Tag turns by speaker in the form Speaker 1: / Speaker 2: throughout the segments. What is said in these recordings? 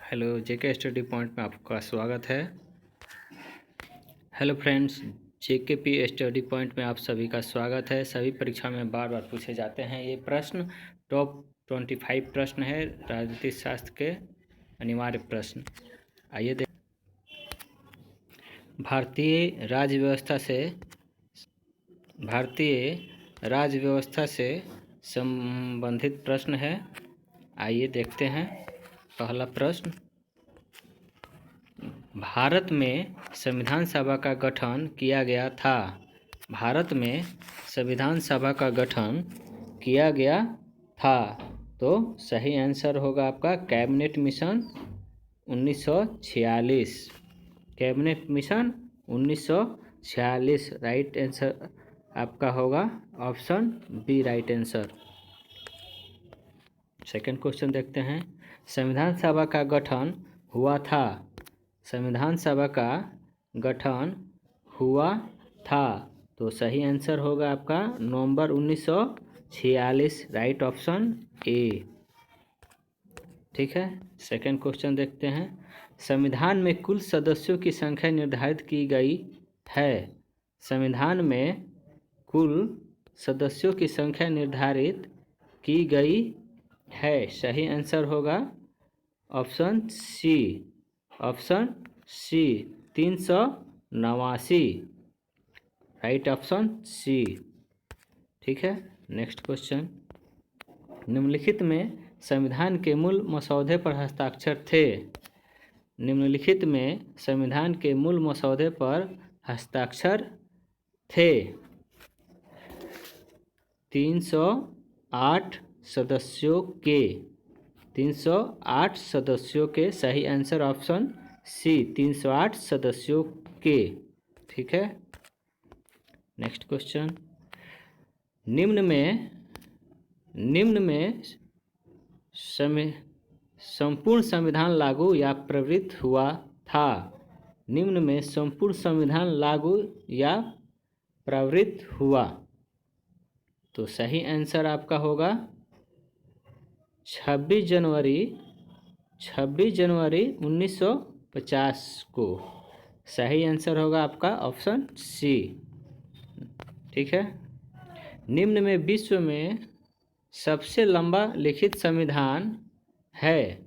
Speaker 1: Hello जेके study point में आपका स्वागत है। हेलो फ्रेंड्स, जेके पी स्टडी पॉइंट में आप सभी का स्वागत है। सभी परीक्षा में बार बार पूछे जाते हैं ये प्रश्न। टॉप 25 प्रश्न है राजनीतिक शास्त्र के अनिवार्य प्रश्न। आइए देख। भारतीय राज्य व्यवस्था से संबंधित प्रश्न है। आइए देखते हैं। पहला प्रश्न, भारत में संविधान सभा का गठन किया गया था। भारत में संविधान सभा का गठन किया गया था। तो सही आंसर होगा आपका cabinet mission 1946। Cabinet mission 1946 right answer आपका होगा option B right answer. Second question देखते हैं। संविधान सभा का गठन हुआ था। संविधान सभा का गठन हुआ था। तो सही आंसर होगा आपका नवंबर 1946 राइट ऑप्शन ए। ठीक है, सेकंड क्वेश्चन देखते हैं। संविधान में कुल सदस्यों की संख्या निर्धारित की गई है। संविधान में कुल सदस्यों की संख्या निर्धारित की गई है। सही आंसर होगा option C. Option C 389 right option C. ठीक है, नेक्स्ट क्वेश्चन। निम्नलिखित में संविधान के मूल मसौदे पर हस्ताक्षर थे। निम्नलिखित में संविधान के मूल मसौदे पर हस्ताक्षर थे। 308 सदस्यों के 308 सदस्यों के सही आंसर ऑप्शन सी 308 सदस्यों के। ठीक है, नेक्स्ट क्वेश्चन। निम्न में संपूर्ण संविधान लागू या प्रवृत्त हुआ था। निम्न में संपूर्ण संविधान लागू या प्रवृत्त हुआ। तो सही आंसर आपका होगा 26 जनवरी 1950 को। सही आंसर होगा आपका ऑप्शन सी। ठीक है, निम्न में विश्व में सबसे लंबा लिखित संविधान है।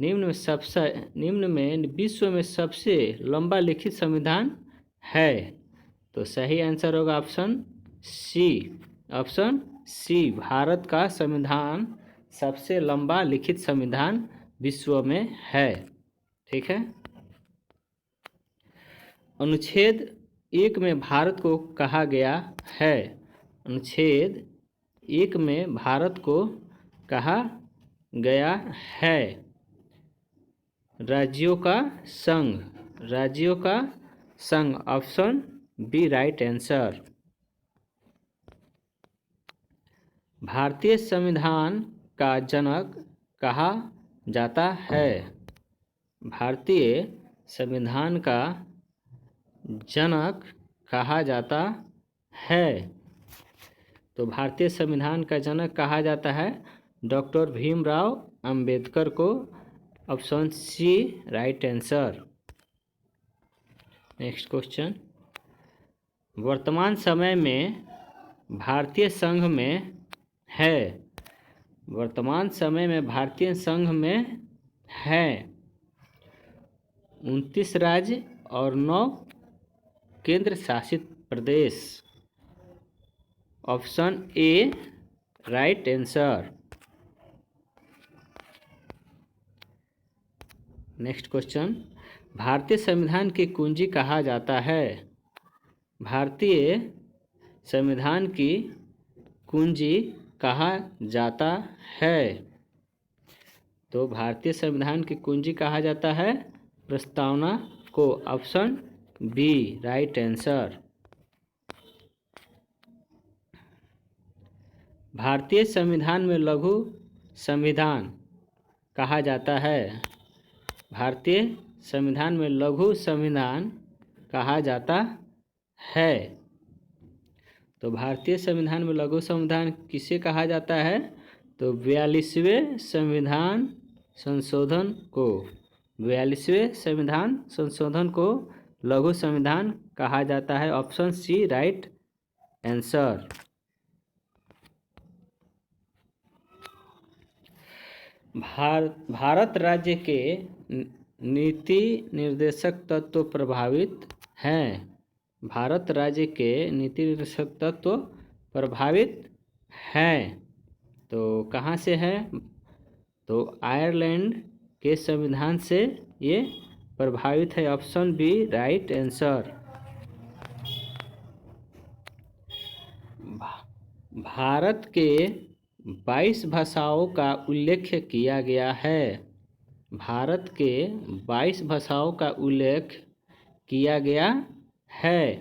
Speaker 1: निम्न में विश्व में सबसे लंबा लिखित संविधान है। तो सही आंसर होगा option C. Option C, Bharat का संविधान सबसे लंबा लिखित संविधान विश्व में है। ठीक है, अनुच्छेद 1 में भारत को कहा गया है। अनुच्छेद 1 में भारत को कहा गया है राज्यों का संघ। राज्यों का संघ ऑप्शन बी राइट आंसर। भारतीय संविधान का जनक कहा जाता है। भारतीय संविधान का जनक कहा जाता है। तो भारतीय संविधान का जनक कहा जाता है डॉक्टर भीमराव अंबेडकर को। Option C right answer. Next question. वर्तमान समय में भारतीय संघ में है। वर्तमान समय में भारतीय संघ में है 29 राज्य और 9 केंद्र शासित प्रदेश। Option A right answer. Next question. भारतीय संविधान की कुंजी कहा जाता है। भारतीय संविधान की कुंजी कहा जाता है। तो भारतीय संविधान की कुंजी कहा जाता है प्रस्तावना को। Option B right answer. भारतीय संविधान में लघु संविधान कहा जाता है। भारतीय संविधान में लघु संविधान कहा जाता है। तो भारतीय संविधान में लघु संविधान किसे कहा जाता है? तो 42वें संविधान संशोधन को। 42वें संविधान संशोधन को लघु संविधान कहा जाता है। Option C right answer. Bharat राज्य के नीति निर्देशक तत्व प्रभावित हैं। भारत राज्य के नीति निर्देशक तत्व प्रभावित हैं तो कहाँ से है? तो आयरलैंड के संविधान से ये प्रभावित है। Option B right answer. Bharat के 22 भाषाओं का उल्लेख किया गया है। भारत के 22 भाषाओं का उल्लेख किया गया है।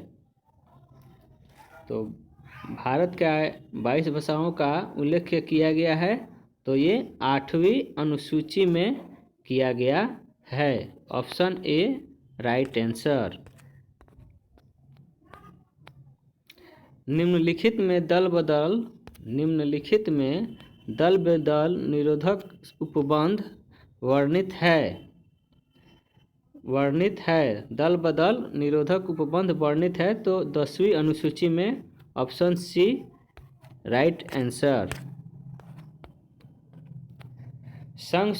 Speaker 1: तो भारत का 22 भाषाओं का उल्लेख किया गया है तो ये 8वीं अनुसूची में किया गया है। Option A right answer. निम्नलिखित में दल बदल निरोधक उपबंध वर्णित है। दल बदल निरोधक उपबंध वर्णित है तो 10वीं अनुसूची में ऑप्शन सी राइट आंसर। संघ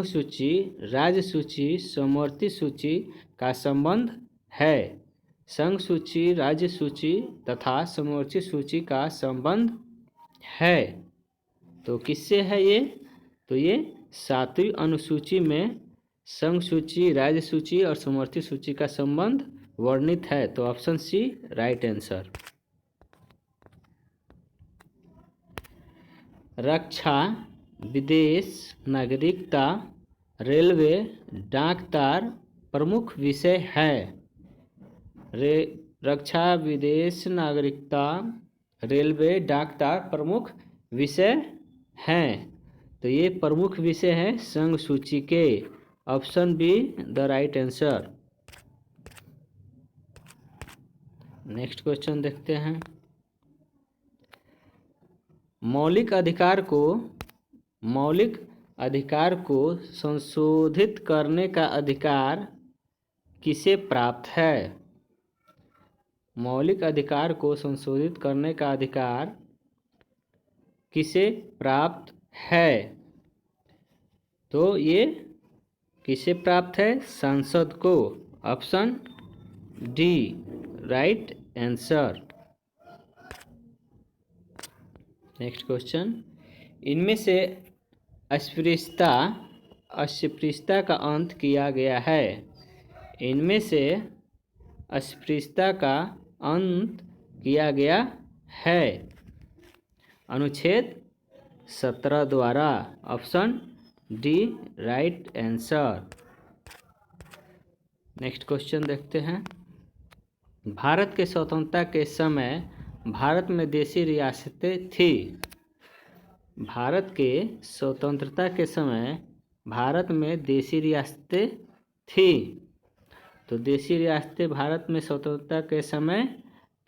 Speaker 1: सूची, राज्य सूची, समवर्ती सूची का संबंध है। संघ सूची, राज्य सूची तथा समवर्ती सूची का संबंध है तो किससे है ये? तो ये 7वीं अनुसूची में संघ सूची, राज्य सूची और समवर्ती सूची का संबंध वर्णित है तो ऑप्शन सी राइट आंसर। रक्षा, विदेश, नागरिकता, रेलवे, डाक तार प्रमुख विषय है। रक्षा, विदेश, नागरिकता, रेलवे, डाक तार प्रमुख विषय हैं तो ये प्रमुख विषय हैं संघ सूची के। Option be the right answer. Next question देखते हैं। मौलिक अधिकार को संशोधित करने का अधिकार किसे प्राप्त है? मौलिक अधिकार को संशोधित करने का अधिकार किसे प्राप्त है? तो ये किसे प्राप्त है? संसद को। Option D right answer. Next question. इनमें से अस्पृश्यता का अंत किया गया है। इनमें से अस्पृश्यता का अंत किया गया है अनुच्छेद 17 द्वारा। Option D right answer. Next question देखते हैं। भारत के स्वतंत्रता के समय भारत में देशी रियासतें थी। भारत के स्वतंत्रता के समय भारत में देशी रियासतें थी तो देशी रियासतें भारत में स्वतंत्रता के समय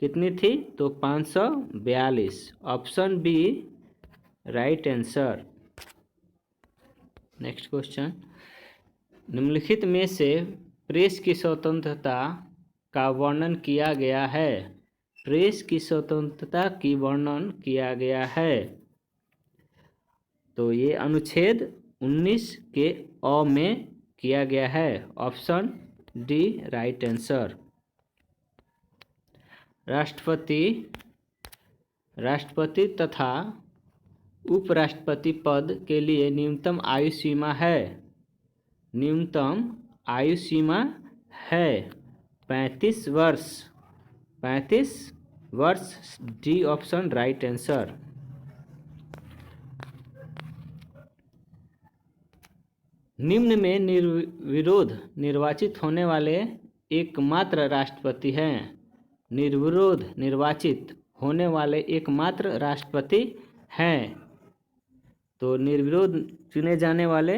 Speaker 1: कितनी थी? तो 542। Option B right answer. Next question. निम्नलिखित में से प्रेस की स्वतंत्रता का वर्णन किया गया है। प्रेस की स्वतंत्रता की वर्णन किया गया है तो ये अनुच्छेद 19 के अ में किया गया है। Option D right answer. राष्ट्रपति तथा उपराष्ट्रपति पद के लिए न्यूनतम आयु सीमा है। न्यूनतम आयु सीमा है 35 वर्ष। 35 वर्ष डी ऑप्शन राइट आंसर। निम्न में निर्विरोध निर्वाचित होने वाले एकमात्र राष्ट्रपति हैं। निर्विरोध निर्वाचित होने वाले एकमात्र राष्ट्रपति हैं तो निर्विरोध चुने जाने वाले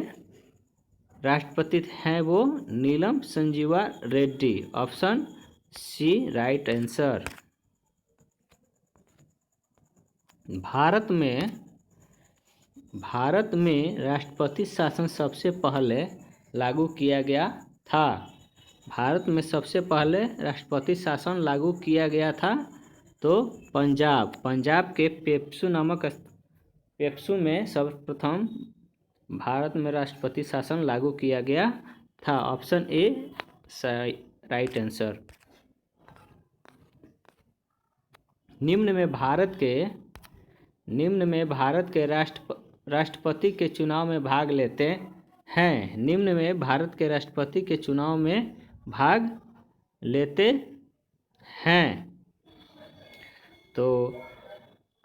Speaker 1: राष्ट्रपति हैं वो Neelam Sanjiva Reddy. Option C right answer. भारत में भारत में राष्ट्रपति शासन सबसे पहले लागू किया गया था? भारत में सबसे पहले राष्ट्रपति शासन लागू किया गया था तो पंजाब के पेप्सू में सर्वप्रथम भारत में राष्ट्रपति शासन लागू किया गया था। Option A right answer. निम्न में भारत के राष्ट्रपति के चुनाव में भाग लेते हैं। निम्न में भारत के राष्ट्रपति के चुनाव में भाग लेते हैं तो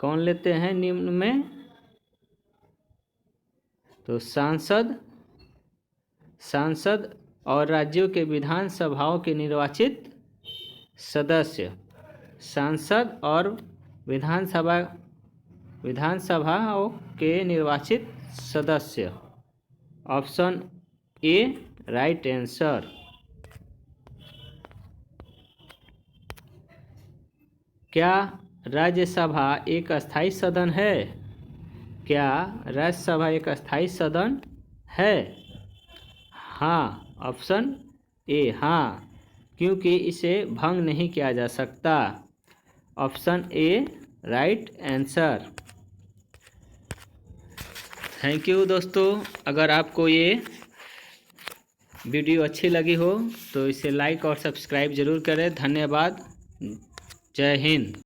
Speaker 1: कौन लेते हैं निम्न में? तो सांसद और राज्यों के विधानसभाओं के निर्वाचित सदस्य। सांसद और विधानसभाओं के निर्वाचित सदस्य। Option A right answer. क्या राज्यसभा एक अस्थायी सदन है? क्या राज्यसभा एक अस्थायी सदन है? हाँ, ऑप्शन ए हाँ, क्योंकि इसे भंग नहीं किया जा सकता। Option A right answer. Thank you दोस्तों। अगर आपको ये वीडियो अच्छी लगी हो तो इसे लाइक और सब्सक्राइब जरूर करें। धन्यवाद। जय हिंद।